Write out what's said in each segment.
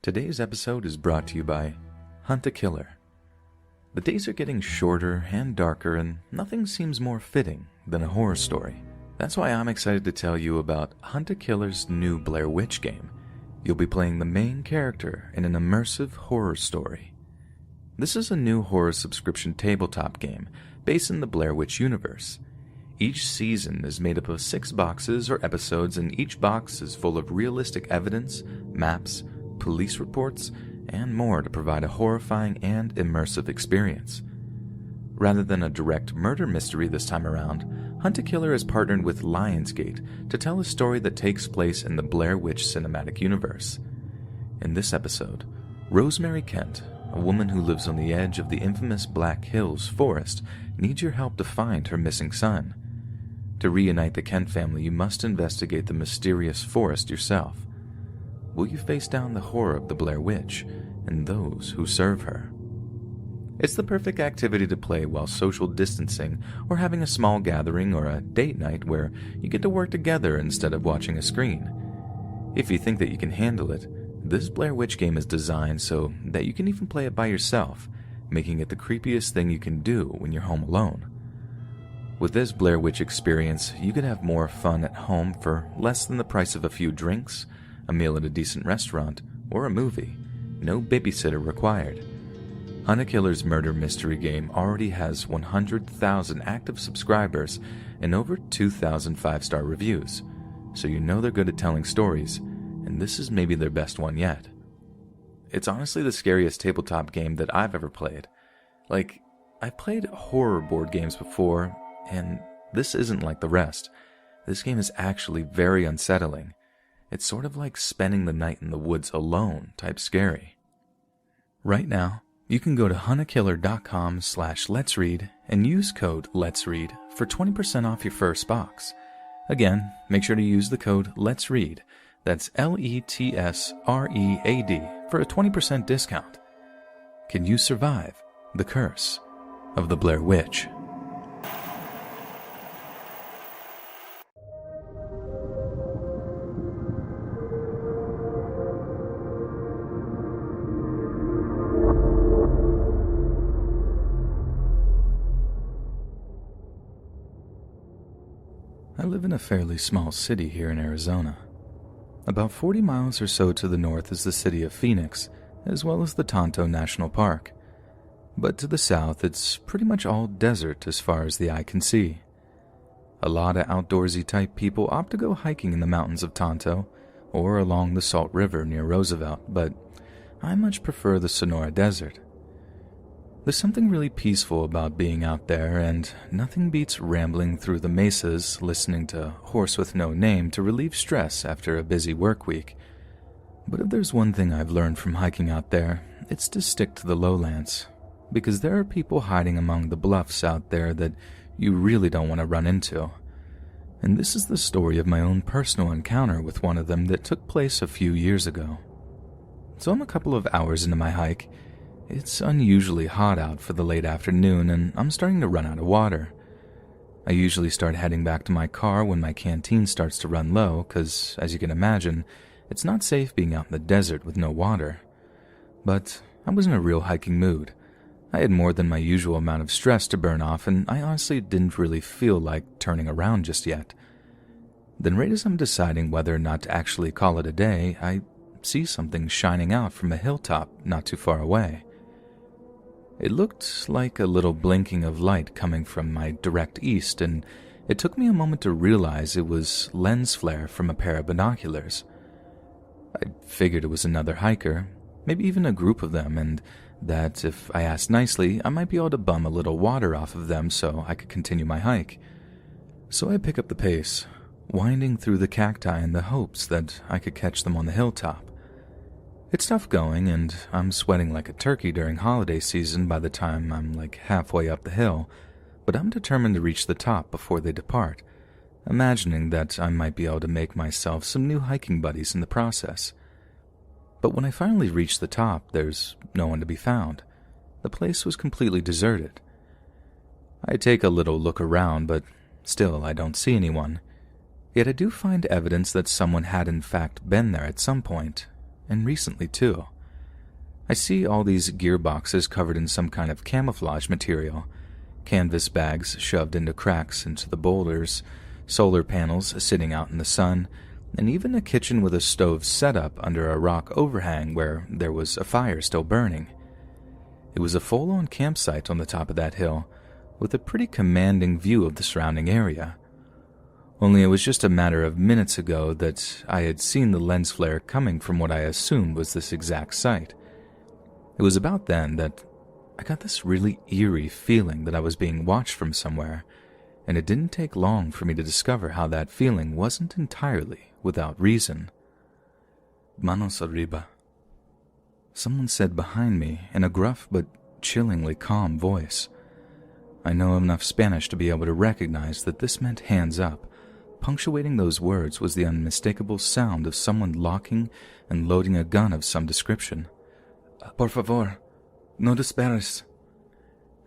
Today's episode is brought to you by Hunt a Killer. The days are getting shorter and darker, and nothing seems more fitting than a horror story. That's why I'm excited to tell you about Hunt a Killer's new Blair Witch game. You'll be playing the main character in an immersive horror story. This is a new horror subscription tabletop game based in the Blair Witch universe. Each season is made up of 6 boxes or episodes, and each box is full of realistic evidence, maps, police reports, and more to provide a horrifying and immersive experience. Rather than a direct murder mystery this time around, Hunt a Killer has partnered with Lionsgate to tell a story that takes place in the Blair Witch cinematic universe. In this episode, Rosemary Kent, a woman who lives on the edge of the infamous Black Hills forest, needs your help to find her missing son. To reunite the Kent family, you must investigate the mysterious forest yourself. Will you face down the horror of the Blair Witch and those who serve her? It's the perfect activity to play while social distancing or having a small gathering or a date night where you get to work together instead of watching a screen. If you think that you can handle it, this Blair Witch game is designed so that you can even play it by yourself, making it the creepiest thing you can do when you're home alone. With this Blair Witch experience, you can have more fun at home for less than the price of a few drinks, a meal at a decent restaurant, or a movie. No babysitter required. Hunt a Killer's murder mystery game already has 100,000 active subscribers and over 2,000 5-star reviews, so you know they're good at telling stories, and this is maybe their best one yet. It's honestly the scariest tabletop game that I've ever played. I've played horror board games before, and this isn't like the rest. This game is actually very unsettling. It's sort of like spending the night in the woods alone type scary. Right now, you can go to huntakiller.com/letsread and use code LetsRead for 20% off your first box. Again, make sure to use the code LetsRead, that's LETSREAD, for a 20% discount. Can you survive the curse of the Blair Witch? I live in a fairly small city here in Arizona. About 40 miles or so to the north is the city of Phoenix, as well as the Tonto National Park. But to the south, it's pretty much all desert as far as the eye can see. A lot of outdoorsy type people opt to go hiking in the mountains of Tonto or along the Salt River near Roosevelt, but I much prefer the Sonora Desert. There's something really peaceful about being out there, and nothing beats rambling through the mesas listening to Horse with No Name to relieve stress after a busy work week. But if there's one thing I've learned from hiking out there, it's to stick to the lowlands, because there are people hiding among the bluffs out there that you really don't want to run into. And this is the story of my own personal encounter with one of them that took place a few years ago. So I'm a couple of hours into my hike. It's unusually hot out for the late afternoon, and I'm starting to run out of water. I usually start heading back to my car when my canteen starts to run low, because, as you can imagine, it's not safe being out in the desert with no water. But I was in a real hiking mood. I had more than my usual amount of stress to burn off, and I honestly didn't really feel like turning around just yet. Then right as I'm deciding whether or not to actually call it a day, I see something shining out from a hilltop not too far away. It looked like a little blinking of light coming from my direct east, and it took me a moment to realize it was lens flare from a pair of binoculars. I figured it was another hiker, maybe even a group of them, and that if I asked nicely, I might be able to bum a little water off of them so I could continue my hike. So I pick up the pace, winding through the cacti in the hopes that I could catch them on the hilltop. It's tough going, and I'm sweating like a turkey during holiday season by the time I'm halfway up the hill, but I'm determined to reach the top before they depart, imagining that I might be able to make myself some new hiking buddies in the process. But when I finally reach the top, there's no one to be found. The place was completely deserted. I take a little look around, but still I don't see anyone. Yet I do find evidence that someone had in fact been there at some point, and recently too. I see all these gearboxes covered in some kind of camouflage material, canvas bags shoved into cracks into the boulders, solar panels sitting out in the sun, and even a kitchen with a stove set up under a rock overhang where there was a fire still burning. It was a full-on campsite on the top of that hill, with a pretty commanding view of the surrounding area. Only it was just a matter of minutes ago that I had seen the lens flare coming from what I assumed was this exact site. It was about then that I got this really eerie feeling that I was being watched from somewhere, and it didn't take long for me to discover how that feeling wasn't entirely without reason. "Manos arriba," someone said behind me in a gruff but chillingly calm voice. I know enough Spanish to be able to recognize that this meant hands up. Punctuating those words was the unmistakable sound of someone locking and loading a gun of some description. "Por favor, no dispares,"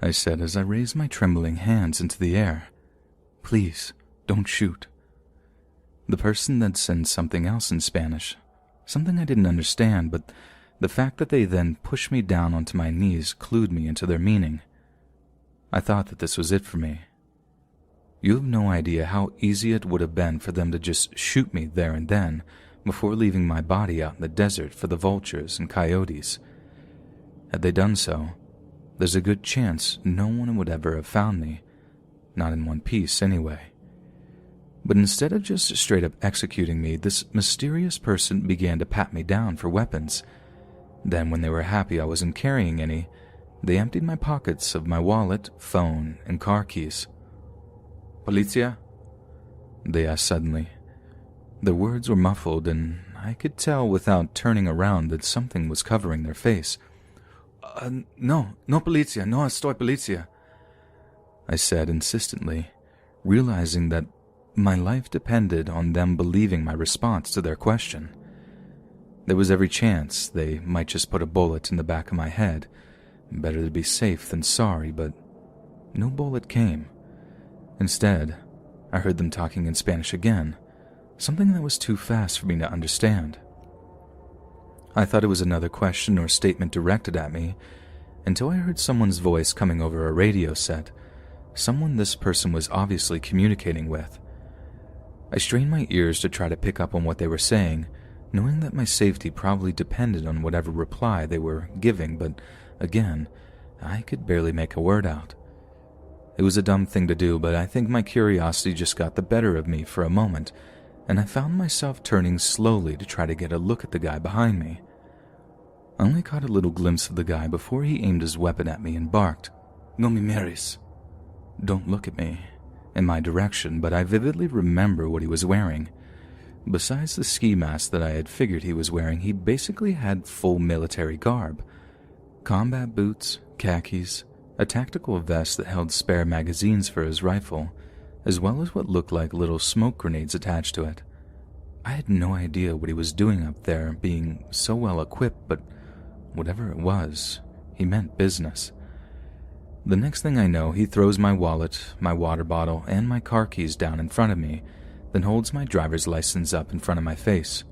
I said as I raised my trembling hands into the air. "Please, don't shoot." The person then said something else in Spanish, something I didn't understand, but the fact that they then pushed me down onto my knees clued me into their meaning. I thought that this was it for me. You have no idea how easy it would have been for them to just shoot me there and then, before leaving my body out in the desert for the vultures and coyotes. Had they done so, there's a good chance no one would ever have found me, not in one piece anyway. But instead of just straight up executing me, this mysterious person began to pat me down for weapons. Then when they were happy I wasn't carrying any, they emptied my pockets of my wallet, phone, and car keys. "Policia?" they asked suddenly. Their words were muffled, and I could tell without turning around that something was covering their face. No policia, no estoy policia," I said insistently, realizing that my life depended on them believing my response to their question. There was every chance they might just put a bullet in the back of my head. Better to be safe than sorry, but no bullet came. Instead, I heard them talking in Spanish again, something that was too fast for me to understand. I thought it was another question or statement directed at me, until I heard someone's voice coming over a radio set, someone this person was obviously communicating with. I strained my ears to try to pick up on what they were saying, knowing that my safety probably depended on whatever reply they were giving, but again, I could barely make a word out. It was a dumb thing to do, but I think my curiosity just got the better of me for a moment, and I found myself turning slowly to try to get a look at the guy behind me. I only caught a little glimpse of the guy before he aimed his weapon at me and barked, "No me mires." Don't look at me, in my direction, but I vividly remember what he was wearing. Besides the ski mask that I had figured he was wearing, he basically had full military garb. Combat boots, khakis, a tactical vest that held spare magazines for his rifle, as well as what looked like little smoke grenades attached to it. I had no idea what he was doing up there, being so well equipped, but whatever it was, he meant business. The next thing I know, he throws my wallet, my water bottle, and my car keys down in front of me, then holds my driver's license up in front of my face.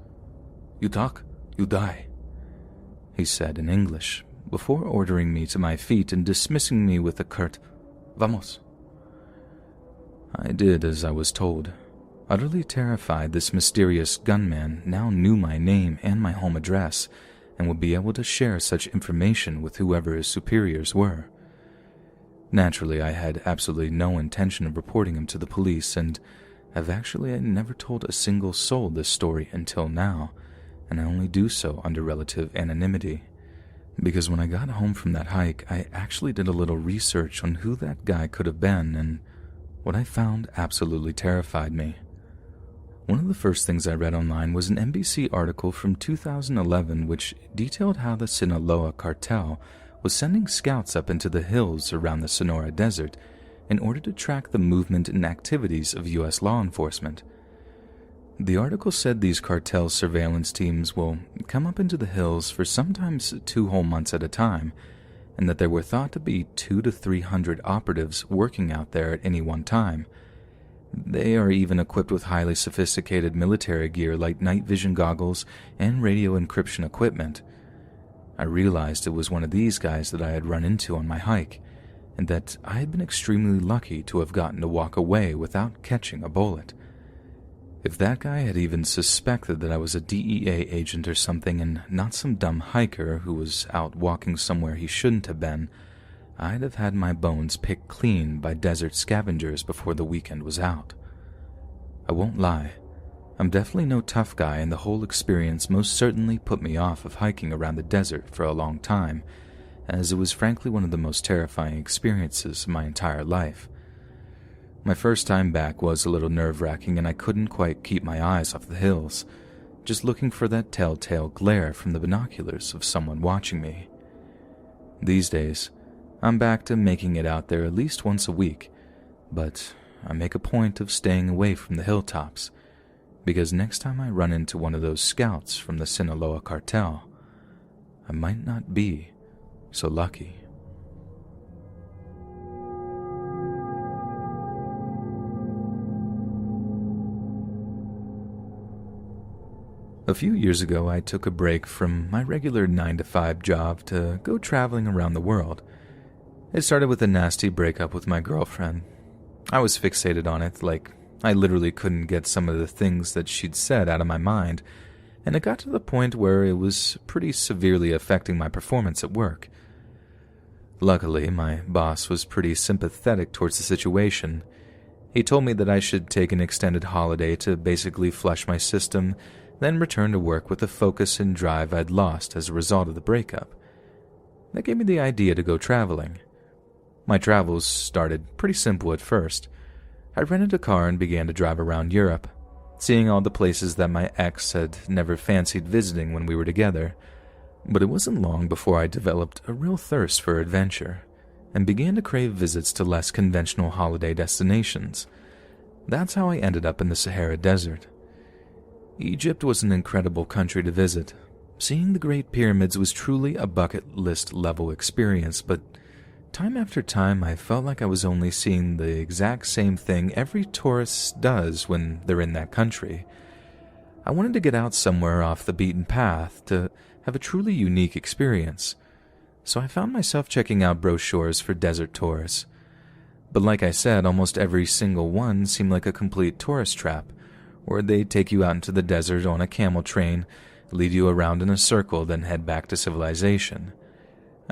"You talk, you die," he said in English, before ordering me to my feet and dismissing me with a curt, "Vamos." I did as I was told. Utterly terrified, this mysterious gunman now knew my name and my home address, and would be able to share such information with whoever his superiors were. Naturally, I had absolutely no intention of reporting him to the police, and have actually never told a single soul this story until now, and I only do so under relative anonymity. Because when I got home from that hike, I actually did a little research on who that guy could have been, and what I found absolutely terrified me. One of the first things I read online was an NBC article from 2011 which detailed how the Sinaloa cartel was sending scouts up into the hills around the Sonora Desert in order to track the movement and activities of U.S. law enforcement. The article said these cartel surveillance teams will come up into the hills for sometimes 2 whole months at a time, and that there were thought to be 200 to 300 operatives working out there at any one time. They are even equipped with highly sophisticated military gear like night vision goggles and radio encryption equipment. I realized it was one of these guys that I had run into on my hike, and that I had been extremely lucky to have gotten to walk away without catching a bullet. If that guy had even suspected that I was a DEA agent or something and not some dumb hiker who was out walking somewhere he shouldn't have been, I'd have had my bones picked clean by desert scavengers before the weekend was out. I won't lie, I'm definitely no tough guy, and the whole experience most certainly put me off of hiking around the desert for a long time, as it was frankly one of the most terrifying experiences of my entire life. My first time back was a little nerve-wracking, and I couldn't quite keep my eyes off the hills, just looking for that telltale glare from the binoculars of someone watching me. These days, I'm back to making it out there at least once a week, but I make a point of staying away from the hilltops, because next time I run into one of those scouts from the Sinaloa cartel, I might not be so lucky. A few years ago, I took a break from my regular 9-to-5 job to go traveling around the world. It started with a nasty breakup with my girlfriend. I was fixated on it, like I literally couldn't get some of the things that she'd said out of my mind, and it got to the point where it was pretty severely affecting my performance at work. Luckily, my boss was pretty sympathetic towards the situation. He told me that I should take an extended holiday to basically flush my system, then return to work with the focus and drive I'd lost as a result of the breakup. That gave me the idea to go traveling. My travels started pretty simple at first. I rented a car and began to drive around Europe, seeing all the places that my ex had never fancied visiting when we were together. But it wasn't long before I developed a real thirst for adventure and began to crave visits to less conventional holiday destinations. That's how I ended up in the Sahara Desert. Egypt was an incredible country to visit. Seeing the Great Pyramids was truly a bucket list level experience, but time after time I felt like I was only seeing the exact same thing every tourist does when they're in that country. I wanted to get out somewhere off the beaten path to have a truly unique experience, so I found myself checking out brochures for desert tours. But like I said, almost every single one seemed like a complete tourist trap, where they take you out into the desert on a camel train, lead you around in a circle, then head back to civilization.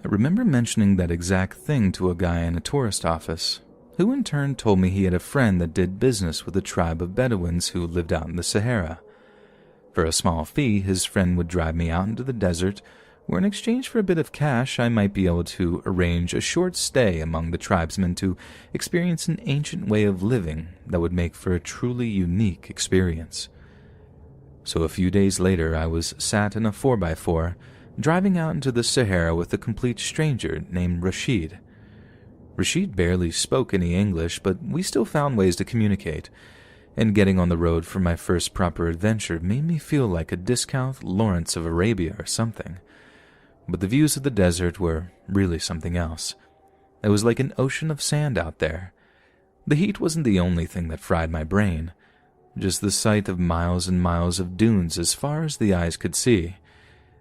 I remember mentioning that exact thing to a guy in a tourist office, who in turn told me he had a friend that did business with a tribe of Bedouins who lived out in the Sahara. For a small fee, his friend would drive me out into the desert, where in exchange for a bit of cash I might be able to arrange a short stay among the tribesmen to experience an ancient way of living that would make for a truly unique experience. So a few days later I was sat in a 4x4, driving out into the Sahara with a complete stranger named Rashid. Rashid barely spoke any English, but we still found ways to communicate, and getting on the road for my first proper adventure made me feel like a discount Lawrence of Arabia or something. But the views of the desert were really something else. It was like an ocean of sand out there. The heat wasn't the only thing that fried my brain, just the sight of miles and miles of dunes as far as the eyes could see.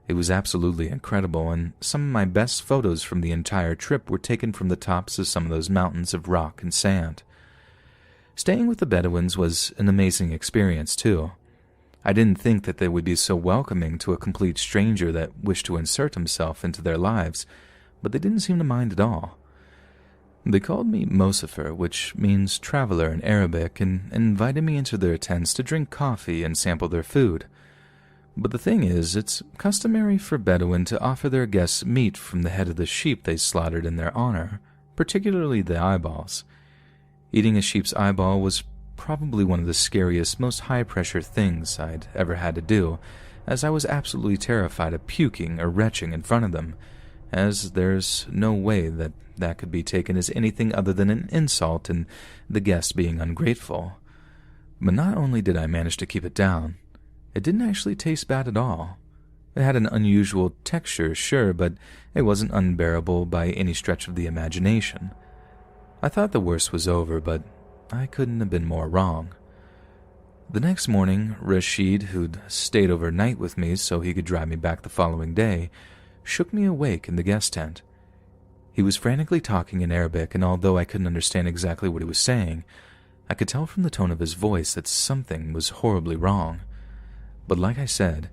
It was absolutely incredible, and some of my best photos from the entire trip were taken from the tops of some of those mountains of rock and sand. Staying with the Bedouins was an amazing experience, too. I didn't think that they would be so welcoming to a complete stranger that wished to insert himself into their lives, but they didn't seem to mind at all. They called me Mosafir, which means traveler in Arabic, and invited me into their tents to drink coffee and sample their food. But the thing is, it's customary for Bedouin to offer their guests meat from the head of the sheep they slaughtered in their honor, particularly the eyeballs. Eating a sheep's eyeball was probably one of the scariest, most high-pressure things I'd ever had to do, as I was absolutely terrified of puking or retching in front of them, as there's no way that could be taken as anything other than an insult and the guest being ungrateful. But not only did I manage to keep it down, it didn't actually taste bad at all. It had an unusual texture, sure, but it wasn't unbearable by any stretch of the imagination. I thought the worst was over, but I couldn't have been more wrong. The next morning, Rashid, who'd stayed overnight with me so he could drive me back the following day, shook me awake in the guest tent. He was frantically talking in Arabic, and although I couldn't understand exactly what he was saying, I could tell from the tone of his voice that something was horribly wrong. But like I said,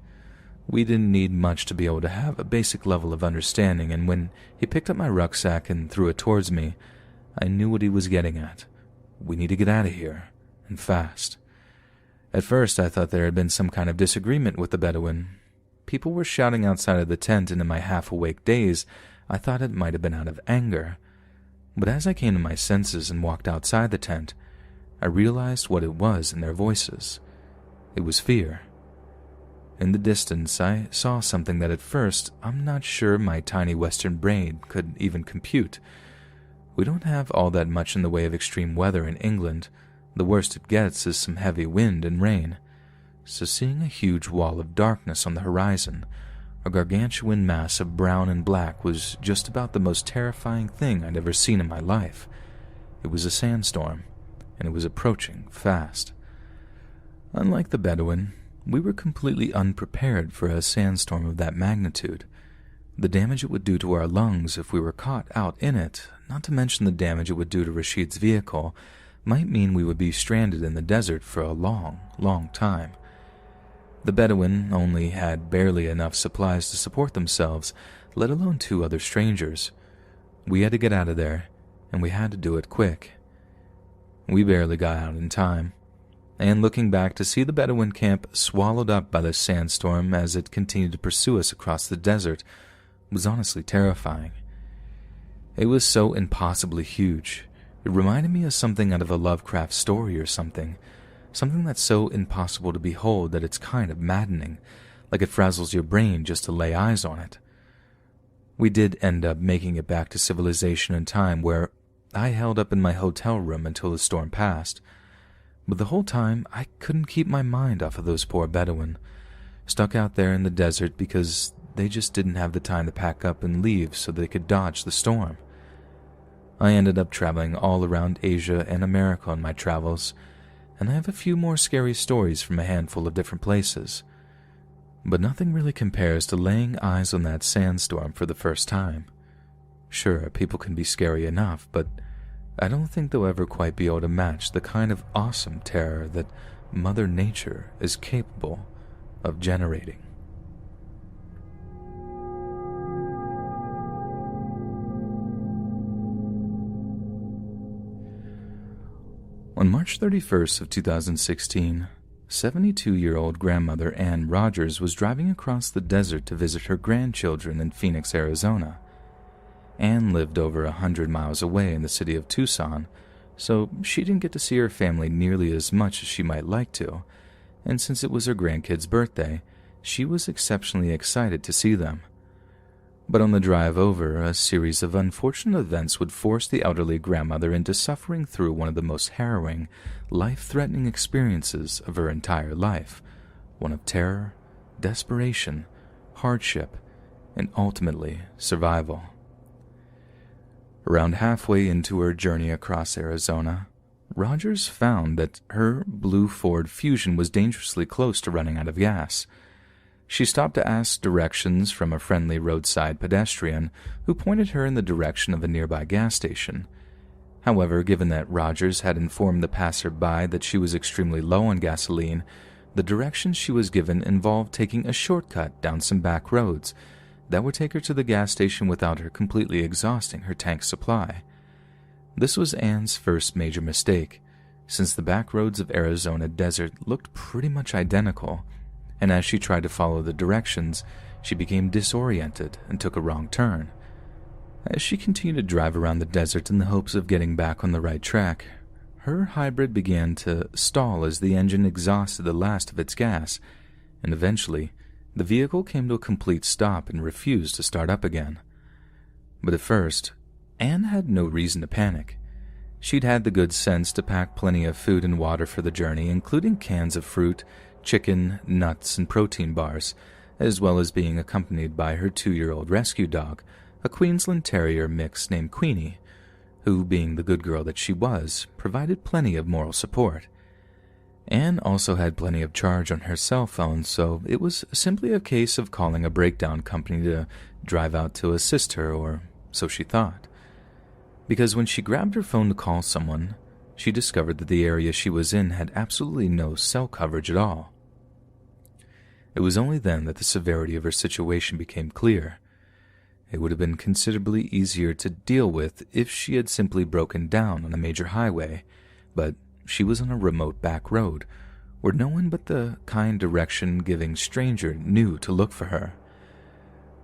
we didn't need much to be able to have a basic level of understanding, and when he picked up my rucksack and threw it towards me, I knew what he was getting at. We need to get out of here, and fast. At first, I thought there had been some kind of disagreement with the Bedouin. People were shouting outside of the tent, and in my half-awake daze, I thought it might have been out of anger. But as I came to my senses and walked outside the tent, I realized what it was in their voices. It was fear. In the distance, I saw something that at first I'm not sure my tiny Western brain could even compute. We don't have all that much in the way of extreme weather in England. The worst it gets is some heavy wind and rain. So seeing a huge wall of darkness on the horizon, a gargantuan mass of brown and black, was just about the most terrifying thing I'd ever seen in my life. It was a sandstorm, and it was approaching fast. Unlike the Bedouin, we were completely unprepared for a sandstorm of that magnitude. The damage it would do to our lungs if we were caught out in it, not to mention the damage it would do to Rashid's vehicle, might mean we would be stranded in the desert for a long, long time. The Bedouin only had barely enough supplies to support themselves, let alone 2 other strangers. We had to get out of there, and we had to do it quick. We barely got out in time, and looking back to see the Bedouin camp swallowed up by the sandstorm as it continued to pursue us across the desert was honestly terrifying. It was so impossibly huge. It reminded me of something out of a Lovecraft story or something that's so impossible to behold that it's kind of maddening, like it frazzles your brain just to lay eyes on it. We did end up making it back to civilization in time, where I held up in my hotel room until the storm passed. But the whole time, I couldn't keep my mind off of those poor Bedouin, stuck out there in the desert because they just didn't have the time to pack up and leave so they could dodge the storm. I ended up traveling all around Asia and America on my travels, and I have a few more scary stories from a handful of different places. But nothing really compares to laying eyes on that sandstorm for the first time. Sure, people can be scary enough, but I don't think they'll ever quite be able to match the kind of awesome terror that Mother Nature is capable of generating. On March 31st of 2016, 72-year-old grandmother Ann Rogers was driving across the desert to visit her grandchildren in Phoenix, Arizona. Ann lived over 100 miles away in the city of Tucson, so she didn't get to see her family nearly as much as she might like to, and since it was her grandkid's birthday, she was exceptionally excited to see them. But on the drive over, a series of unfortunate events would force the elderly grandmother into suffering through one of the most harrowing, life-threatening experiences of her entire life, one of terror, desperation, hardship, and ultimately survival. Around halfway into her journey across Arizona, Rogers found that her blue Ford Fusion was dangerously close to running out of gas. She stopped to ask directions from a friendly roadside pedestrian who pointed her in the direction of a nearby gas station. However, given that Rogers had informed the passerby that she was extremely low on gasoline, the directions she was given involved taking a shortcut down some back roads that would take her to the gas station without her completely exhausting her tank supply. This was Ann's first major mistake, since the back roads of Arizona desert looked pretty much identical, and as she tried to follow the directions, she became disoriented and took a wrong turn. As she continued to drive around the desert in the hopes of getting back on the right track, her hybrid began to stall as the engine exhausted the last of its gas, and eventually, the vehicle came to a complete stop and refused to start up again. But at first, Ann had no reason to panic. She'd had the good sense to pack plenty of food and water for the journey, including cans of fruit, chicken, nuts, and protein bars, as well as being accompanied by her 2-year-old rescue dog, a Queensland Terrier mix named Queenie, who, being the good girl that she was, provided plenty of moral support. Anne also had plenty of charge on her cell phone, so it was simply a case of calling a breakdown company to drive out to assist her, or so she thought. Because when she grabbed her phone to call someone, she discovered that the area she was in had absolutely no cell coverage at all. It was only then that the severity of her situation became clear. It would have been considerably easier to deal with if she had simply broken down on a major highway, but she was on a remote back road where no one but the kind direction-giving stranger knew to look for her.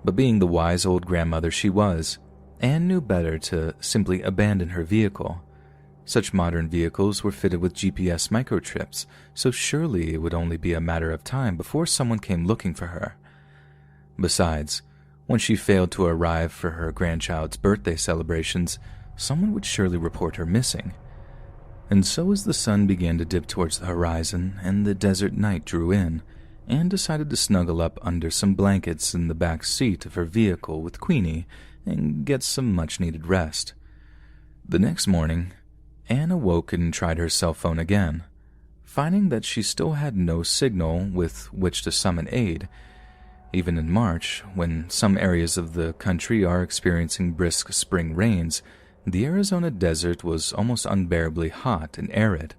But being the wise old grandmother she was, Anne knew better to simply abandon her vehicle. Such modern vehicles were fitted with GPS microchips, so surely it would only be a matter of time before someone came looking for her. Besides, when she failed to arrive for her grandchild's birthday celebrations, someone would surely report her missing. And so as the sun began to dip towards the horizon and the desert night drew in, Anne decided to snuggle up under some blankets in the back seat of her vehicle with Queenie and get some much-needed rest. The next morning, Anne awoke and tried her cell phone again, finding that she still had no signal with which to summon aid. Even in March, when some areas of the country are experiencing brisk spring rains, the Arizona desert was almost unbearably hot and arid.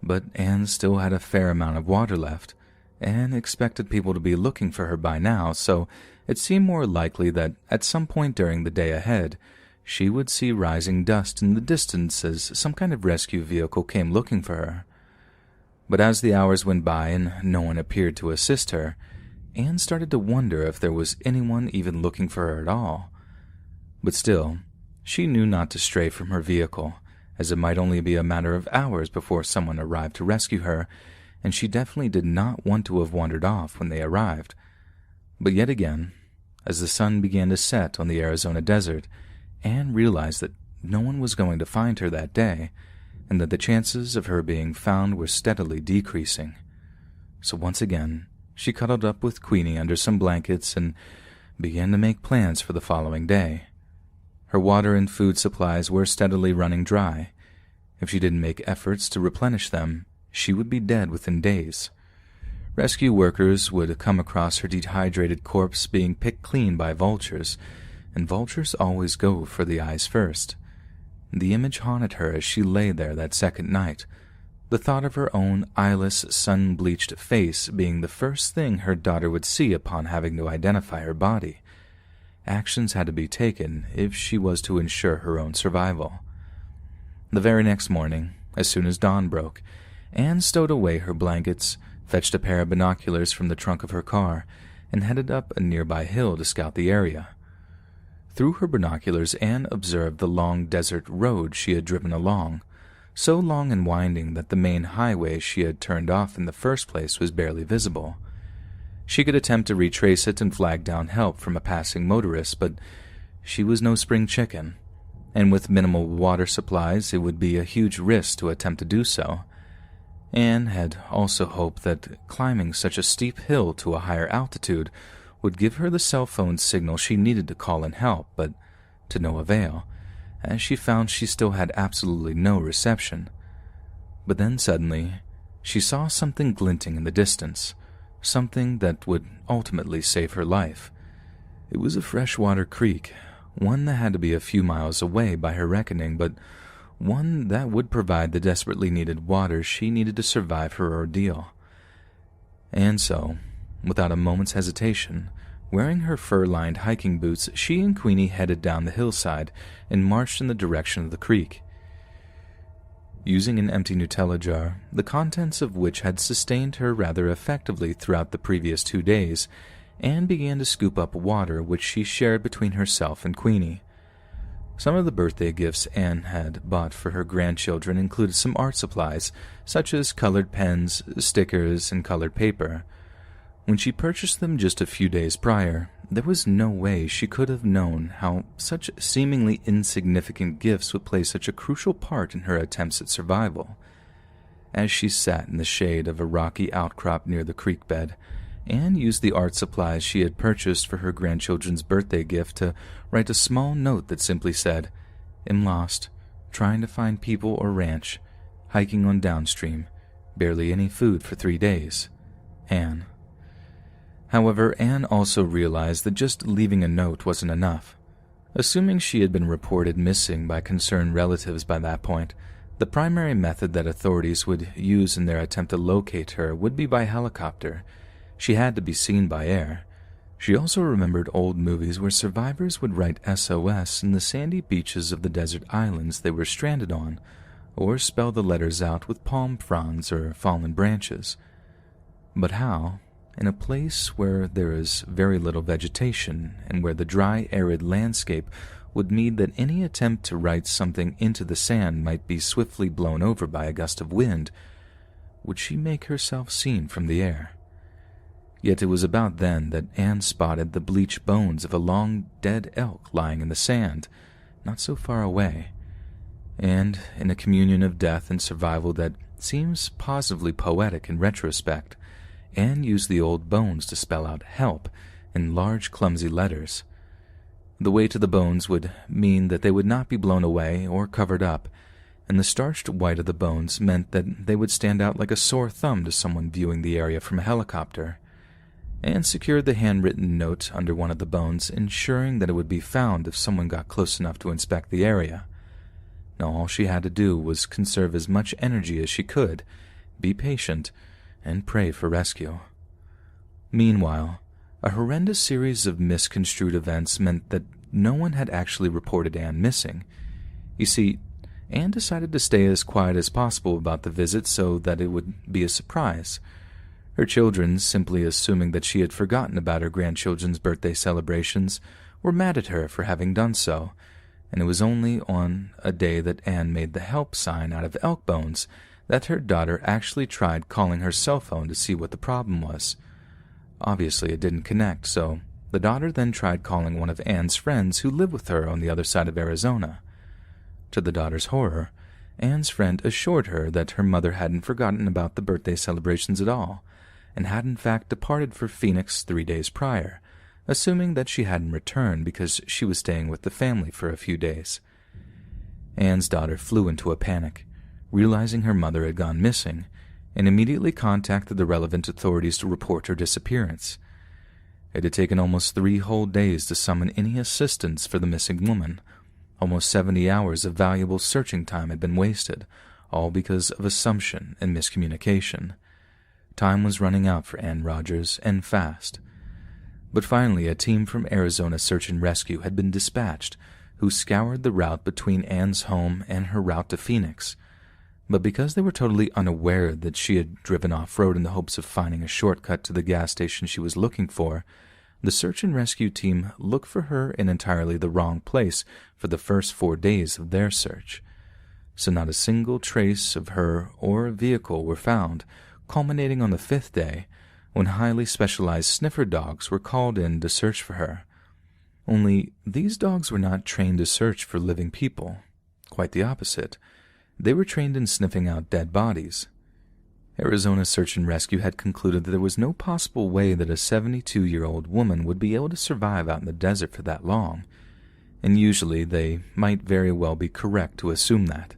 But Anne still had a fair amount of water left, and expected people to be looking for her by now, so it seemed more likely that at some point during the day ahead, she would see rising dust in the distance as some kind of rescue vehicle came looking for her. But as the hours went by and no one appeared to assist her, Anne started to wonder if there was anyone even looking for her at all. But still, she knew not to stray from her vehicle, as it might only be a matter of hours before someone arrived to rescue her, and she definitely did not want to have wandered off when they arrived. But yet again, as the sun began to set on the Arizona desert, Anne realized that no one was going to find her that day, and that the chances of her being found were steadily decreasing. So once again, she cuddled up with Queenie under some blankets and began to make plans for the following day. Her water and food supplies were steadily running dry. If she didn't make efforts to replenish them, she would be dead within days. Rescue workers would come across her dehydrated corpse being picked clean by vultures, and vultures always go for the eyes first. The image haunted her as she lay there that second night, the thought of her own eyeless, sun-bleached face being the first thing her daughter would see upon having to identify her body. Actions had to be taken if she was to ensure her own survival. The very next morning, as soon as dawn broke, Anne stowed away her blankets, fetched a pair of binoculars from the trunk of her car, and headed up a nearby hill to scout the area. Through her binoculars, Anne observed the long desert road she had driven along, so long and winding that the main highway she had turned off in the first place was barely visible. She could attempt to retrace it and flag down help from a passing motorist, but she was no spring chicken, and with minimal water supplies it would be a huge risk to attempt to do so. Anne had also hoped that climbing such a steep hill to a higher altitude would give her the cell phone signal she needed to call in help, but to no avail, as she found she still had absolutely no reception. But then suddenly, she saw something glinting in the distance, something that would ultimately save her life. It was a freshwater creek, one that had to be a few miles away by her reckoning, but one that would provide the desperately needed water she needed to survive her ordeal. And so, without a moment's hesitation, wearing her fur-lined hiking boots, she and Queenie headed down the hillside and marched in the direction of the creek. Using an empty Nutella jar, the contents of which had sustained her rather effectively throughout the previous 2 days, Anne began to scoop up water which she shared between herself and Queenie. Some of the birthday gifts Anne had bought for her grandchildren included some art supplies, such as colored pens, stickers, and colored paper. When she purchased them just a few days prior, there was no way she could have known how such seemingly insignificant gifts would play such a crucial part in her attempts at survival. As she sat in the shade of a rocky outcrop near the creek bed, Anne used the art supplies she had purchased for her grandchildren's birthday gift to write a small note that simply said, "Am lost, trying to find people or ranch, hiking on downstream, Barely any food for 3 days. Anne. However, Anne also realized that just leaving a note wasn't enough. Assuming she had been reported missing by concerned relatives by that point, the primary method that authorities would use in their attempt to locate her would be by helicopter. She had to be seen by air. She also remembered old movies where survivors would write SOS in the sandy beaches of the desert islands they were stranded on, or spell the letters out with palm fronds or fallen branches. But how, in a place where there is very little vegetation and where the dry, arid landscape would mean that any attempt to write something into the sand might be swiftly blown over by a gust of wind, would she make herself seen from the air? Yet it was about then that Anne spotted the bleached bones of a long dead elk lying in the sand, not so far away. And, in a communion of death and survival that seems positively poetic in retrospect, Anne used the old bones to spell out "help" in large, clumsy letters. The weight of the bones would mean that they would not be blown away or covered up, and the starched white of the bones meant that they would stand out like a sore thumb to someone viewing the area from a helicopter. Anne secured the handwritten note under one of the bones, ensuring that it would be found if someone got close enough to inspect the area. Now all she had to do was conserve as much energy as she could, be patient, and pray for rescue. Meanwhile, a horrendous series of misconstrued events meant that no one had actually reported Anne missing. You see, Anne decided to stay as quiet as possible about the visit so that it would be a surprise. Her children, simply assuming that she had forgotten about her grandchildren's birthday celebrations, were mad at her for having done so, and it was only on a day that Anne made the help sign out of elk bones that her daughter actually tried calling her cell phone to see what the problem was. Obviously, it didn't connect, so the daughter then tried calling one of Anne's friends who lived with her on the other side of Arizona. To the daughter's horror, Anne's friend assured her that her mother hadn't forgotten about the birthday celebrations at all, and had in fact departed for Phoenix 3 days prior, assuming that she hadn't returned because she was staying with the family for a few days. Anne's daughter flew into a panic, realizing her mother had gone missing, and immediately contacted the relevant authorities to report her disappearance. It had taken almost 3 whole days to summon any assistance for the missing woman. Almost 70 hours of valuable searching time had been wasted, all because of assumption and miscommunication. Time was running out for Anne Rogers, and fast. But finally, a team from Arizona Search and Rescue had been dispatched, who scoured the route between Anne's home and her route to Phoenix. But because they were totally unaware that she had driven off-road in the hopes of finding a shortcut to the gas station she was looking for, the search and rescue team looked for her in entirely the wrong place for the first 4 days of their search. So not a single trace of her or vehicle were found, culminating on the 5th day, when highly specialized sniffer dogs were called in to search for her. Only these dogs were not trained to search for living people. Quite the opposite. They were trained in sniffing out dead bodies. Arizona Search and Rescue had concluded that there was no possible way that a 72-year-old woman would be able to survive out in the desert for that long, and usually they might very well be correct to assume that.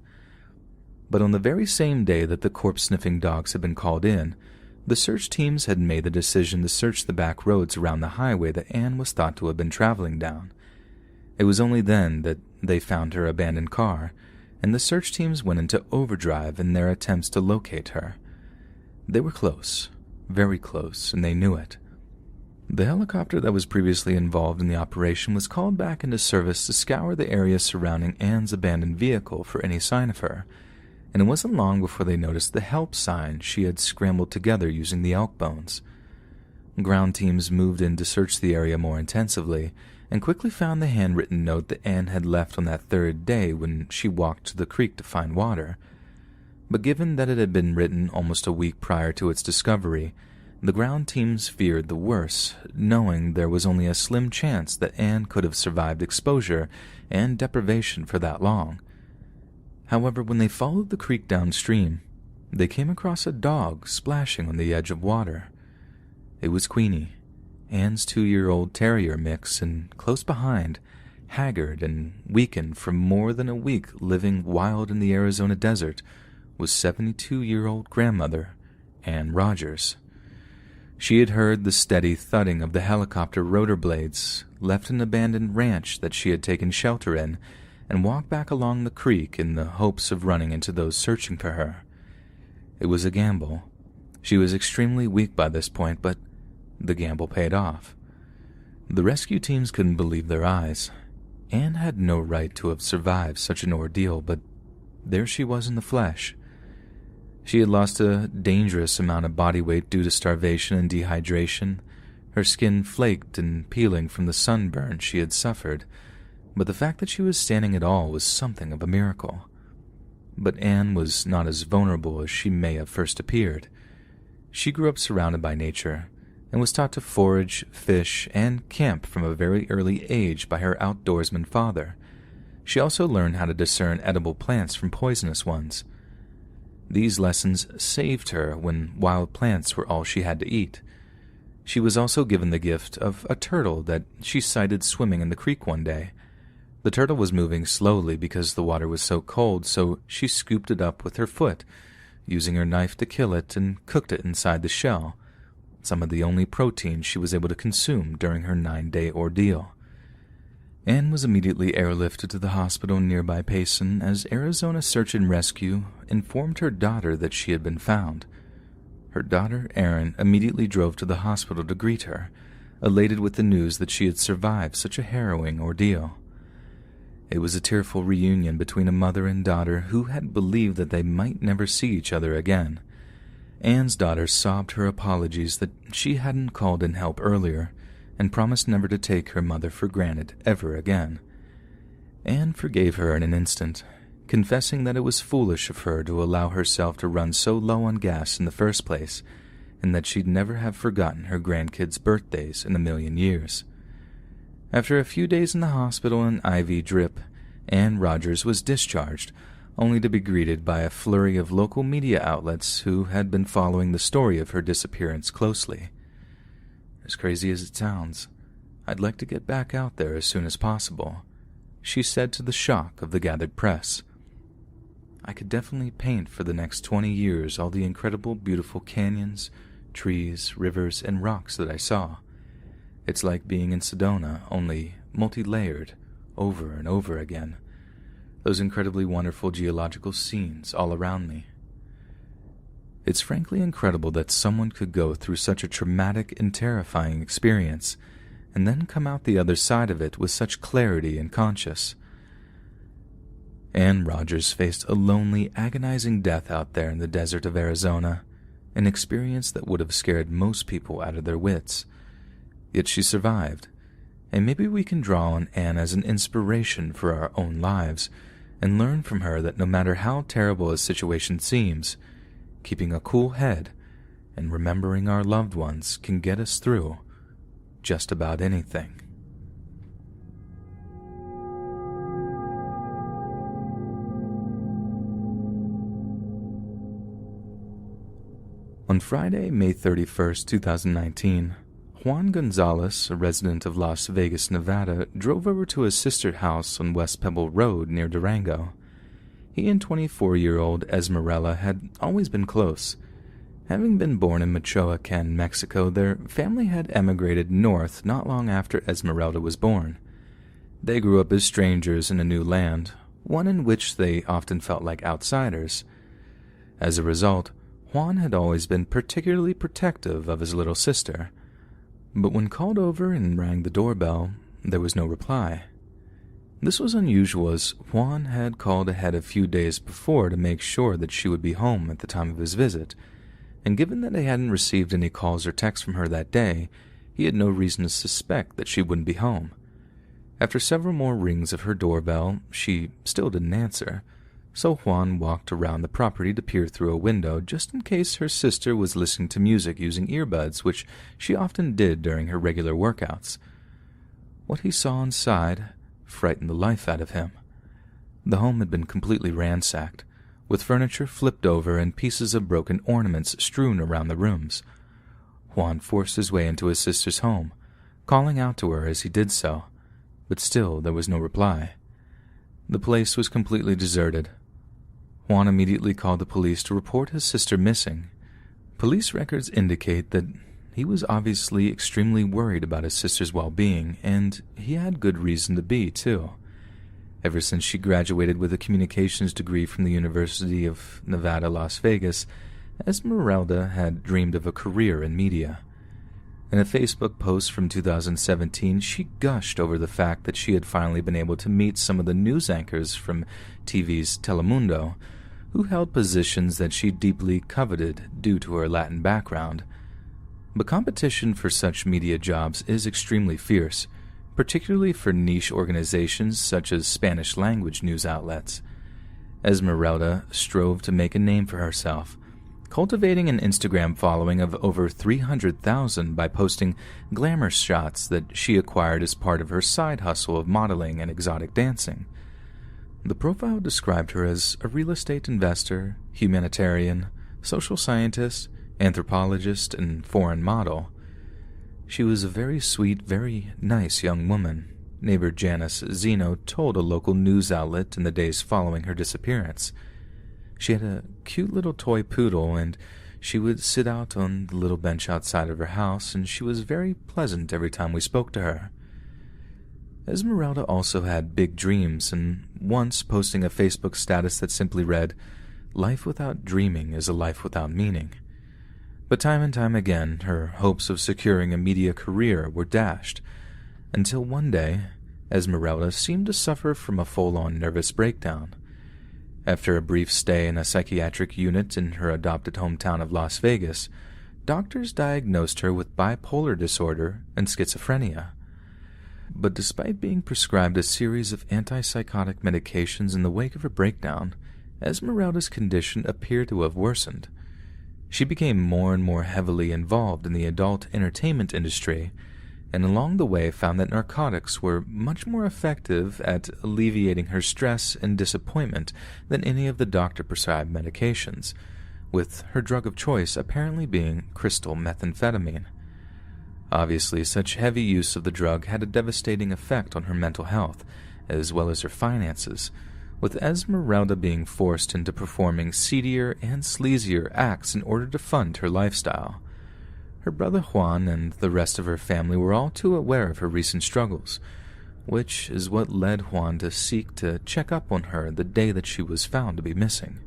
But on the very same day that the corpse-sniffing dogs had been called in, the search teams had made the decision to search the back roads around the highway that Anne was thought to have been traveling down. It was only then that they found her abandoned car, and the search teams went into overdrive in their attempts to locate her. They were close, very close, and they knew it. The helicopter that was previously involved in the operation was called back into service to scour the area surrounding Anne's abandoned vehicle for any sign of her, and it wasn't long before they noticed the help sign she had scrambled together using the elk bones. Ground teams moved in to search the area more intensively, and quickly found the handwritten note that Anne had left on that 3rd day when she walked to the creek to find water. But given that it had been written almost a week prior to its discovery, the ground teams feared the worst, knowing there was only a slim chance that Anne could have survived exposure and deprivation for that long. However, when they followed the creek downstream, they came across a dog splashing on the edge of water. It was Queenie, Anne's 2-year-old terrier mix, and close behind, haggard and weakened from more than a week living wild in the Arizona desert, was 72-year-old grandmother Anne Rogers. She had heard the steady thudding of the helicopter rotor blades, left an abandoned ranch that she had taken shelter in, and walked back along the creek in the hopes of running into those searching for her. It was a gamble. She was extremely weak by this point, but the gamble paid off. The rescue teams couldn't believe their eyes. Anne had no right to have survived such an ordeal, but there she was in the flesh. She had lost a dangerous amount of body weight due to starvation and dehydration, her skin flaked and peeling from the sunburn she had suffered, but the fact that she was standing at all was something of a miracle. But Anne was not as vulnerable as she may have first appeared. She grew up surrounded by nature, and was taught to forage, fish, and camp from a very early age by her outdoorsman father. She also learned how to discern edible plants from poisonous ones. These lessons saved her when wild plants were all she had to eat. She was also given the gift of a turtle that she sighted swimming in the creek one day. The turtle was moving slowly because the water was so cold, so she scooped it up with her foot, using her knife to kill it, and cooked it inside the shell, some of the only protein she was able to consume during her 9-day ordeal. Anne was immediately airlifted to the hospital nearby Payson as Arizona Search and Rescue informed her daughter that she had been found. Her daughter, Erin, immediately drove to the hospital to greet her, elated with the news that she had survived such a harrowing ordeal. It was a tearful reunion between a mother and daughter who had believed that they might never see each other again. Anne's daughter sobbed her apologies that she hadn't called in help earlier, and promised never to take her mother for granted ever again. Anne forgave her in an instant, confessing that it was foolish of her to allow herself to run so low on gas in the first place, and that she'd never have forgotten her grandkids' birthdays in a million years. After a few days in the hospital and IV drip, Anne Rogers was discharged, only to be greeted by a flurry of local media outlets who had been following the story of her disappearance closely. As crazy as it sounds, I'd like to get back out there as soon as possible, she said to the shock of the gathered press. I could definitely paint for the next 20 years all the incredible, beautiful canyons, trees, rivers, and rocks that I saw. It's like being in Sedona, only multi-layered, over and over again. Those incredibly wonderful geological scenes all around me. It's frankly incredible that someone could go through such a traumatic and terrifying experience, and then come out the other side of it with such clarity and conscience. Anne Rogers faced a lonely, agonizing death out there in the desert of Arizona, an experience that would have scared most people out of their wits. Yet she survived, and maybe we can draw on Anne as an inspiration for our own lives, and learn from her that no matter how terrible a situation seems, keeping a cool head and remembering our loved ones can get us through just about anything. On Friday, May 31st, 2019, Juan Gonzalez, a resident of Las Vegas, Nevada, drove over to his sister's house on West Pebble Road near Durango. He and 24-year-old Esmeralda had always been close. Having been born in Michoacan, Mexico, their family had emigrated north not long after Esmeralda was born. They grew up as strangers in a new land, one in which they often felt like outsiders. As a result, Juan had always been particularly protective of his little sister. But when called over and rang the doorbell, there was no reply. This was unusual, as Juan had called ahead a few days before to make sure that she would be home at the time of his visit, and given that he hadn't received any calls or texts from her that day, he had no reason to suspect that she wouldn't be home. After several more rings of her doorbell, she still didn't answer, so Juan walked around the property to peer through a window just in case her sister was listening to music using earbuds, which she often did during her regular workouts. What he saw inside frightened the life out of him. The home had been completely ransacked, with furniture flipped over and pieces of broken ornaments strewn around the rooms. Juan forced his way into his sister's home, calling out to her as he did so, but still there was no reply. The place was completely deserted. Juan immediately called the police to report his sister missing. Police records indicate that he was obviously extremely worried about his sister's well-being, and he had good reason to be, too. Ever since she graduated with a communications degree from the University of Nevada, Las Vegas, Esmeralda had dreamed of a career in media. In a Facebook post from 2017, she gushed over the fact that she had finally been able to meet some of the news anchors from TV's Telemundo, who held positions that she deeply coveted due to her Latin background. But competition for such media jobs is extremely fierce, particularly for niche organizations such as Spanish-language news outlets. Esmeralda strove to make a name for herself, cultivating an Instagram following of over 300,000 by posting glamour shots that she acquired as part of her side hustle of modeling and exotic dancing. The profile described her as a real estate investor, humanitarian, social scientist, anthropologist, and foreign model. She was a very sweet, very nice young woman, neighbor Janice Zeno told a local news outlet in the days following her disappearance. She had a cute little toy poodle, and she would sit out on the little bench outside of her house, and she was very pleasant every time we spoke to her. Esmeralda also had big dreams, and once posting a Facebook status that simply read, "Life without dreaming is a life without meaning." But time and time again, her hopes of securing a media career were dashed, until one day, Esmeralda seemed to suffer from a full-on nervous breakdown. After a brief stay in a psychiatric unit in her adopted hometown of Las Vegas, doctors diagnosed her with bipolar disorder and schizophrenia. But despite being prescribed a series of antipsychotic medications in the wake of her breakdown, Esmeralda's condition appeared to have worsened. She became more and more heavily involved in the adult entertainment industry, and along the way found that narcotics were much more effective at alleviating her stress and disappointment than any of the doctor-prescribed medications, with her drug of choice apparently being crystal methamphetamine. Obviously, such heavy use of the drug had a devastating effect on her mental health, as well as her finances, with Esmeralda being forced into performing seedier and sleazier acts in order to fund her lifestyle. Her brother Juan and the rest of her family were all too aware of her recent struggles, which is what led Juan to seek to check up on her the day that she was found to be missing.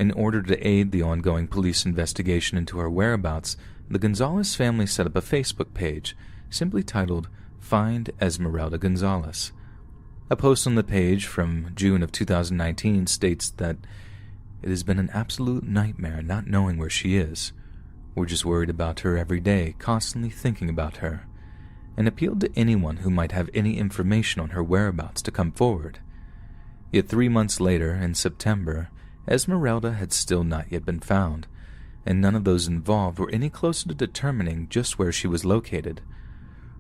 In order to aid the ongoing police investigation into her whereabouts, the Gonzalez family set up a Facebook page, simply titled Find Esmeralda Gonzalez. A post on the page from June of 2019 states that it has been an absolute nightmare not knowing where she is. We're just worried about her every day, constantly thinking about her, and appealed to anyone who might have any information on her whereabouts to come forward. Yet 3 months later, in September, Esmeralda had still not yet been found, and none of those involved were any closer to determining just where she was located.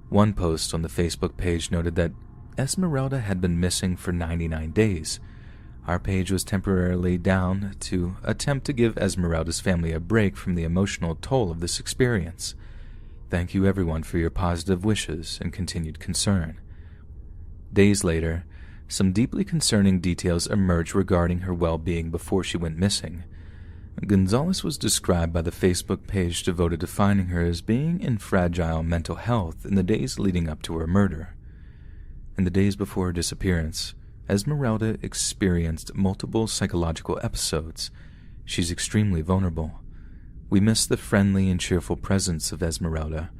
One post on the Facebook page noted that Esmeralda had been missing for 99 days. Our page was temporarily down to attempt to give Esmeralda's family a break from the emotional toll of this experience. Thank you everyone for your positive wishes and continued concern. Days later, some deeply concerning details emerged regarding her well-being before she went missing. Gonzalez was described by the Facebook page devoted to finding her as being in fragile mental health in the days leading up to her murder. In the days before her disappearance, Esmeralda experienced multiple psychological episodes. She's extremely vulnerable. We miss the friendly and cheerful presence of Esmeralda.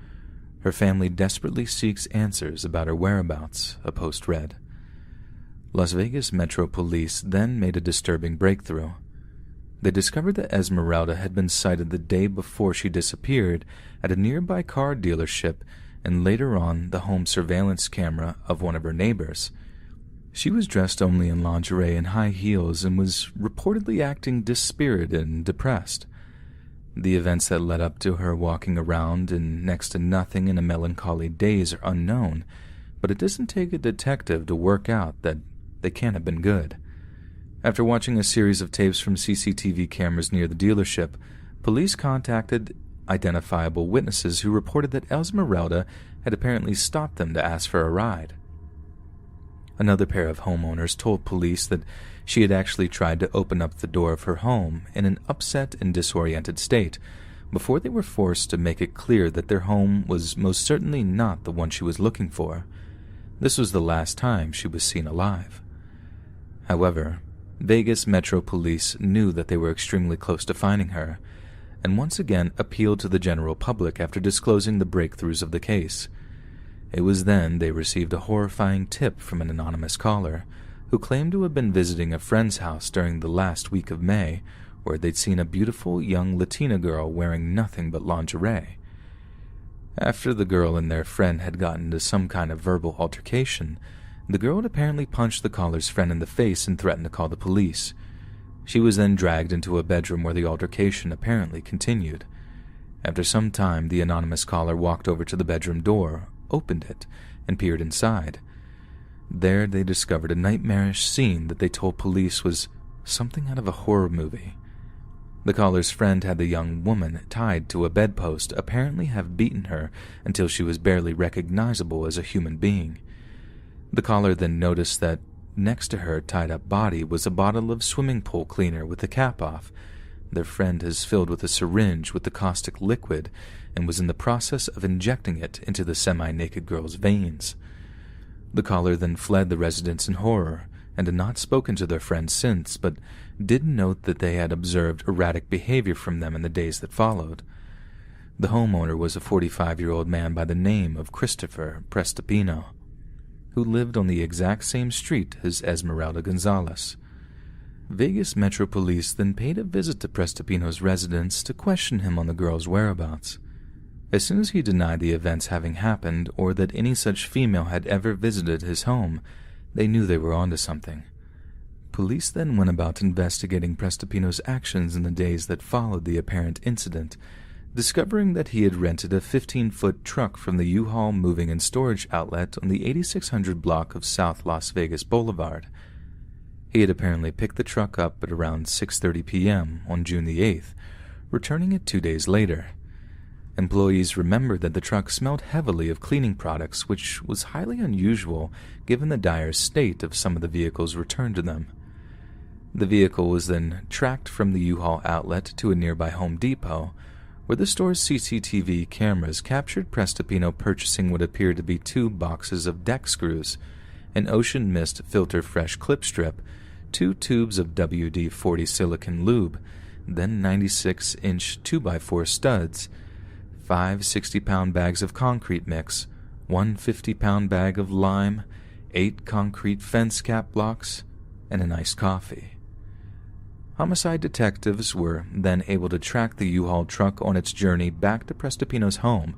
Her family desperately seeks answers about her whereabouts, a post read. Las Vegas Metro Police then made a disturbing breakthrough. They discovered that Esmeralda had been sighted the day before she disappeared at a nearby car dealership and later on the home surveillance camera of one of her neighbors. She was dressed only in lingerie and high heels and was reportedly acting dispirited and depressed. The events that led up to her walking around in next to nothing in a melancholy daze are unknown, but it doesn't take a detective to work out that they can't have been good. After watching a series of tapes from CCTV cameras near the dealership, police contacted identifiable witnesses who reported that Esmeralda had apparently stopped them to ask for a ride. Another pair of homeowners told police that she had actually tried to open up the door of her home in an upset and disoriented state before they were forced to make it clear that their home was most certainly not the one she was looking for. This was the last time she was seen alive. However, Vegas Metro Police knew that they were extremely close to finding her, and once again appealed to the general public after disclosing the breakthroughs of the case. It was then they received a horrifying tip from an anonymous caller who claimed to have been visiting a friend's house during the last week of May, where they'd seen a beautiful young Latina girl wearing nothing but lingerie. After the girl and their friend had gotten into some kind of verbal altercation, the girl had apparently punched the caller's friend in the face and threatened to call the police. She was then dragged into a bedroom where the altercation apparently continued. After some time, the anonymous caller walked over to the bedroom door, opened it, and peered inside. There they discovered a nightmarish scene that they told police was something out of a horror movie. The caller's friend had the young woman tied to a bedpost, apparently have beaten her until she was barely recognizable as a human being. The caller then noticed that next to her tied-up body was a bottle of swimming pool cleaner with the cap off. Their friend has filled with a syringe with the caustic liquid and was in the process of injecting it into the semi-naked girl's veins. The caller then fled the residence in horror and had not spoken to their friend since, but did note that they had observed erratic behavior from them in the days that followed. The homeowner was a 45-year-old man by the name of Christopher Prestipino, who lived on the exact same street as Esmeralda Gonzalez. Vegas Metro Police then paid a visit to Prestipino's residence to question him on the girl's whereabouts. As soon as he denied the events having happened or that any such female had ever visited his home, they knew they were onto something. Police then went about investigating Prestipino's actions in the days that followed the apparent incident, discovering that he had rented a 15-foot truck from the U-Haul moving and storage outlet on the 8600 block of South Las Vegas Boulevard. He had apparently picked the truck up at around 6:30 p.m. on June the 8th, returning it 2 days later. Employees remembered that the truck smelled heavily of cleaning products, which was highly unusual given the dire state of some of the vehicles returned to them. The vehicle was then tracked from the U-Haul outlet to a nearby Home Depot, where the store's CCTV cameras captured Prestipino purchasing what appeared to be 2 boxes of deck screws, an Ocean Mist Filter Fresh clip strip, 2 tubes of WD-40 silicone lube, then 96-inch 2x4 studs, 5 60-pound bags of concrete mix, 1 50-pound bag of lime, 8 concrete fence cap blocks, and an iced coffee. Homicide detectives were then able to track the U-Haul truck on its journey back to Prestipino's home,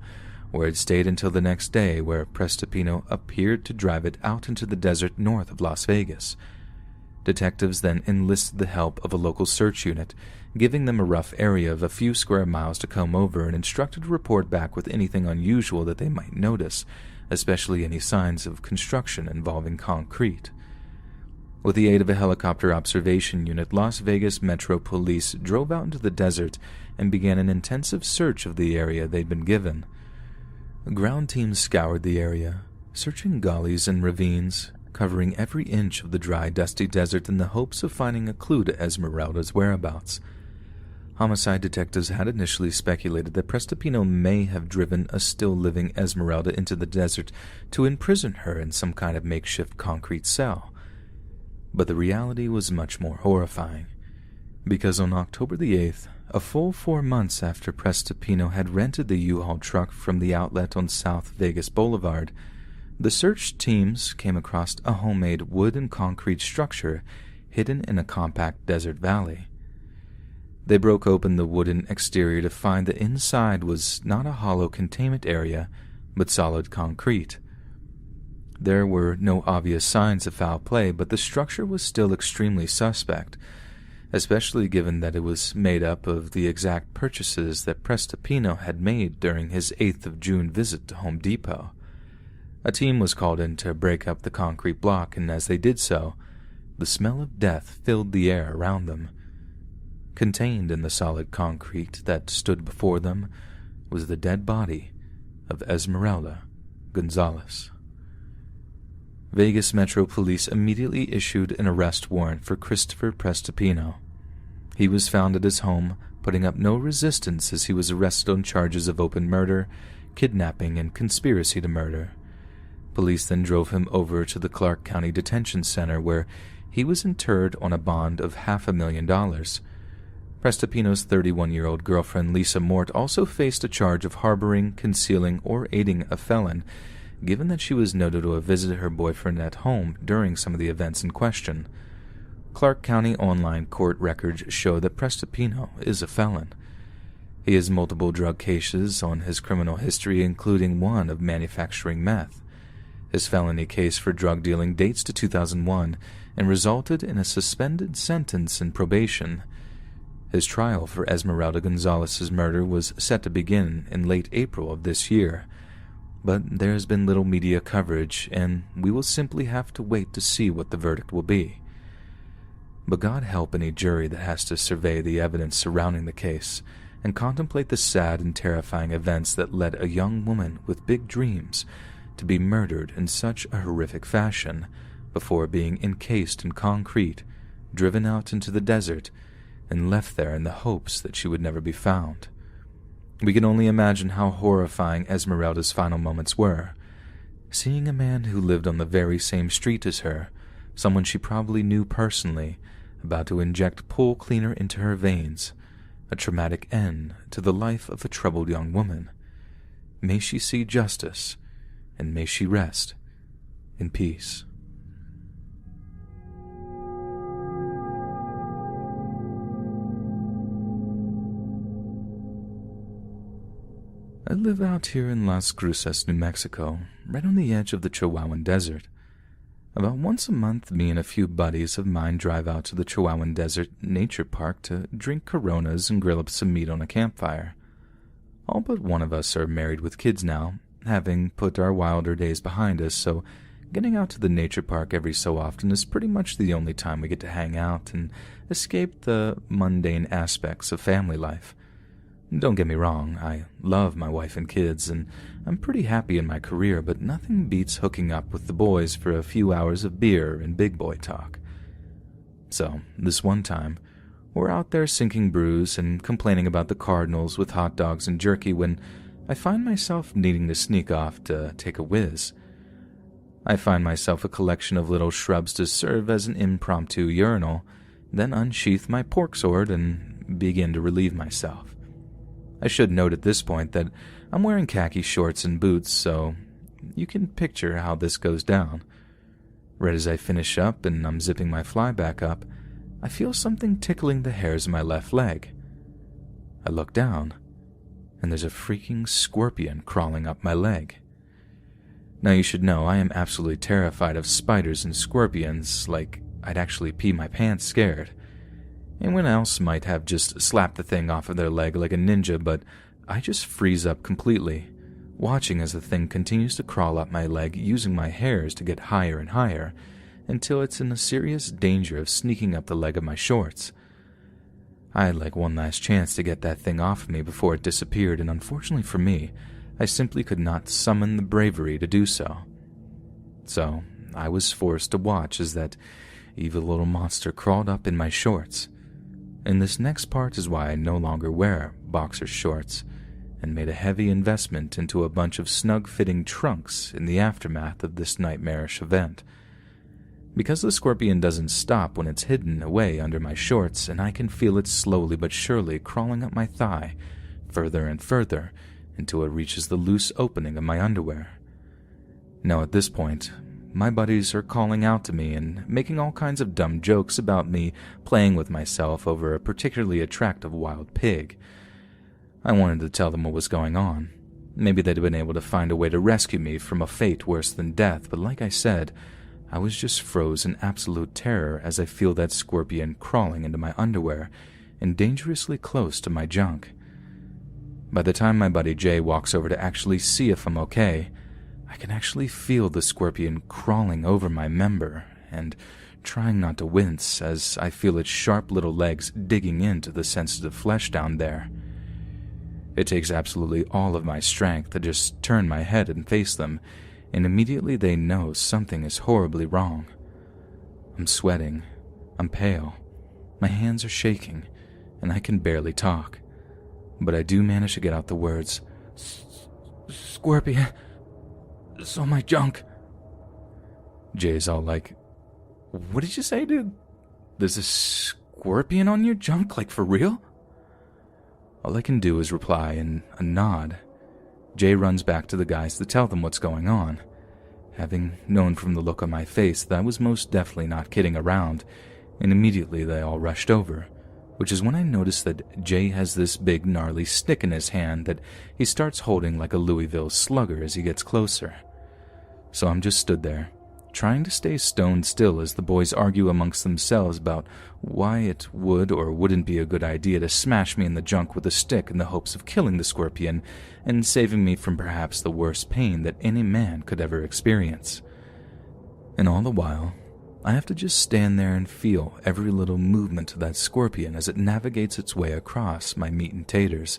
where it stayed until the next day, where Prestipino appeared to drive it out into the desert north of Las Vegas. Detectives then enlisted the help of a local search unit, giving them a rough area of a few square miles to comb over and instructed to report back with anything unusual that they might notice, especially any signs of construction involving concrete. With the aid of a helicopter observation unit, Las Vegas Metro Police drove out into the desert and began an intensive search of the area they'd been given. Ground teams scoured the area, searching gullies and ravines, covering every inch of the dry, dusty desert in the hopes of finding a clue to Esmeralda's whereabouts. Homicide detectives had initially speculated that Prestipino may have driven a still-living Esmeralda into the desert to imprison her in some kind of makeshift concrete cell. But the reality was much more horrifying, because on October the 8th, a full 4 months after Prestipino had rented the U-Haul truck from the outlet on South Vegas Boulevard, the search teams came across a homemade wood and concrete structure hidden in a compact desert valley. They broke open the wooden exterior to find that inside was not a hollow containment area, but solid concrete. There were no obvious signs of foul play, but the structure was still extremely suspect, especially given that it was made up of the exact purchases that Prestipino had made during his 8th of June visit to Home Depot. A team was called in to break up the concrete block, and as they did so, the smell of death filled the air around them. Contained in the solid concrete that stood before them was the dead body of Esmeralda Gonzalez. Vegas Metro Police immediately issued an arrest warrant for Christopher Prestopino. He was found at his home, putting up no resistance as he was arrested on charges of open murder, kidnapping, and conspiracy to murder. Police then drove him over to the Clark County Detention Center, where he was interred on a bond of $500,000. Prestopino's 31-year-old girlfriend Lisa Mort also faced a charge of harboring, concealing, or aiding a felon, given that she was noted to have visited her boyfriend at home during some of the events in question. Clark County online court records show that Prestopino is a felon. He has multiple drug cases on his criminal history, including one of manufacturing meth. His felony case for drug dealing dates to 2001 and resulted in a suspended sentence and probation. His trial for Esmeralda Gonzalez's murder was set to begin in late April of this year, but there has been little media coverage, and we will simply have to wait to see what the verdict will be. But God help any jury that has to survey the evidence surrounding the case and contemplate the sad and terrifying events that led a young woman with big dreams to be murdered in such a horrific fashion before being encased in concrete, driven out into the desert, and left there in the hopes that she would never be found. We can only imagine how horrifying Esmeralda's final moments were. Seeing a man who lived on the very same street as her, someone she probably knew personally, about to inject pool cleaner into her veins, a traumatic end to the life of a troubled young woman. May she see justice, and may she rest in peace. I live out here in Las Cruces, New Mexico, right on the edge of the Chihuahuan Desert. About once a month, me and a few buddies of mine drive out to the Chihuahuan Desert Nature Park to drink Coronas and grill up some meat on a campfire. All but one of us are married with kids now, having put our wilder days behind us, so getting out to the nature park every so often is pretty much the only time we get to hang out and escape the mundane aspects of family life. Don't get me wrong, I love my wife and kids, and I'm pretty happy in my career, but nothing beats hooking up with the boys for a few hours of beer and big boy talk. So, this one time, we're out there sinking brews and complaining about the Cardinals with hot dogs and jerky when I find myself needing to sneak off to take a whiz. I find myself a collection of little shrubs to serve as an impromptu urinal, then unsheath my pork sword and begin to relieve myself. I should note at this point that I'm wearing khaki shorts and boots, so you can picture how this goes down. Right as I finish up and I'm zipping my fly back up, I feel something tickling the hairs of my left leg. I look down, and there's a freaking scorpion crawling up my leg. Now you should know I am absolutely terrified of spiders and scorpions, like I'd actually pee my pants scared. Anyone else might have just slapped the thing off of their leg like a ninja, but I just freeze up completely, watching as the thing continues to crawl up my leg using my hairs to get higher and higher, until it's in a serious danger of sneaking up the leg of my shorts. I had like one last chance to get that thing off of me before it disappeared, and unfortunately for me, I simply could not summon the bravery to do so. So, I was forced to watch as that evil little monster crawled up in my shorts. And this next part is why I no longer wear boxer shorts, and made a heavy investment into a bunch of snug-fitting trunks in the aftermath of this nightmarish event. Because the scorpion doesn't stop when it's hidden away under my shorts, and I can feel it slowly but surely crawling up my thigh, further and further, until it reaches the loose opening of my underwear. Now at this point, my buddies are calling out to me and making all kinds of dumb jokes about me playing with myself over a particularly attractive wild pig. I wanted to tell them what was going on. Maybe they'd been able to find a way to rescue me from a fate worse than death, but like I said, I was just froze in absolute terror as I feel that scorpion crawling into my underwear and dangerously close to my junk. By the time my buddy Jay walks over to actually see if I'm okay, I can actually feel the scorpion crawling over my member and trying not to wince as I feel its sharp little legs digging into the sensitive flesh down there. It takes absolutely all of my strength to just turn my head and face them, and immediately they know something is horribly wrong. I'm sweating. I'm pale. My hands are shaking, and I can barely talk. But I do manage to get out the words, "Scorpion, it's on my junk." Jay's all like, "What did you say, dude? There's a scorpion on your junk, like for real?" All I can do is reply in a nod. Jay runs back to the guys to tell them what's going on. Having known from the look on my face that I was most definitely not kidding around, and immediately they all rushed over, which is when I noticed that Jay has this big gnarly stick in his hand that he starts holding like a Louisville Slugger as he gets closer. So I'm just stood there, trying to stay stone still as the boys argue amongst themselves about why it would or wouldn't be a good idea to smash me in the junk with a stick in the hopes of killing the scorpion and saving me from perhaps the worst pain that any man could ever experience. And all the while, I have to just stand there and feel every little movement of that scorpion as it navigates its way across my meat and taters,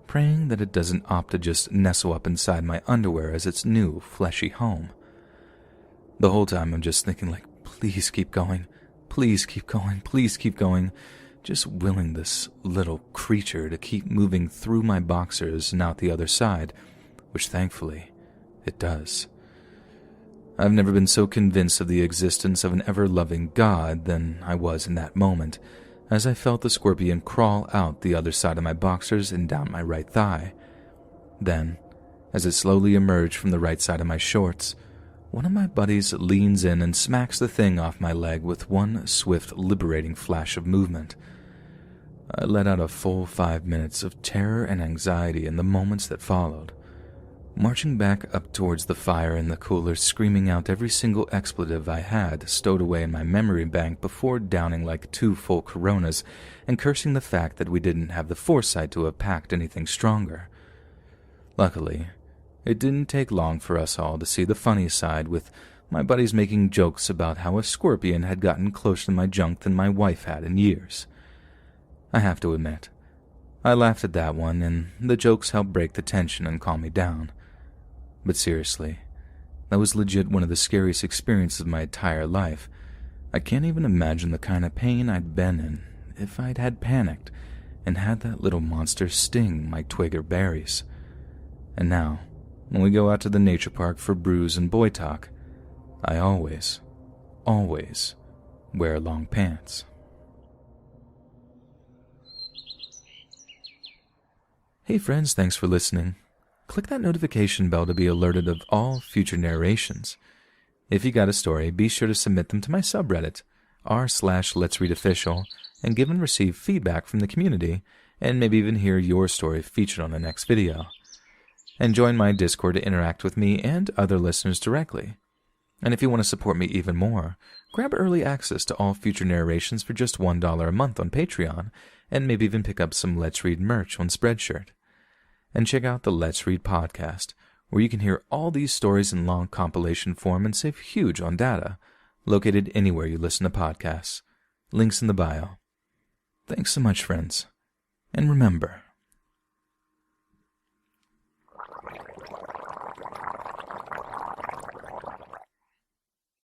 praying that it doesn't opt to just nestle up inside my underwear as its new, fleshy home. The whole time I'm just thinking like, please keep going, please keep going, please keep going, just willing this little creature to keep moving through my boxers and out the other side, which thankfully it does. I've never been so convinced of the existence of an ever-loving God than I was in that moment, as I felt the scorpion crawl out the other side of my boxers and down my right thigh. Then, as it slowly emerged from the right side of my shorts, one of my buddies leans in and smacks the thing off my leg with one swift, liberating flash of movement. I let out a full 5 minutes of terror and anxiety in the moments that followed, marching back up towards the fire in the cooler, screaming out every single expletive I had stowed away in my memory bank before downing like 2 full Coronas and cursing the fact that we didn't have the foresight to have packed anything stronger. Luckily, it didn't take long for us all to see the funny side, with my buddies making jokes about how a scorpion had gotten closer to my junk than my wife had in years. I have to admit, I laughed at that one, and the jokes helped break the tension and calm me down. But seriously, that was legit one of the scariest experiences of my entire life. I can't even imagine the kind of pain I'd been in if I'd had panicked and had that little monster sting my twig or berries. And now, when we go out to the nature park for brews and boy talk, I always wear long pants. Hey friends, thanks for listening. Click that notification bell to be alerted of all future narrations. If you got a story, be sure to submit them to my subreddit, r/Let'sReadOfficial, and give and receive feedback from the community, and maybe even hear your story featured on the next video. And join my Discord to interact with me and other listeners directly. And if you want to support me even more, grab early access to all future narrations for just $1 a month on Patreon, and maybe even pick up some Let's Read merch on Spreadshirt. And check out the Let's Read podcast, where you can hear all these stories in long compilation form and save huge on data, located anywhere you listen to podcasts. Links in the bio. Thanks so much, friends. And remember,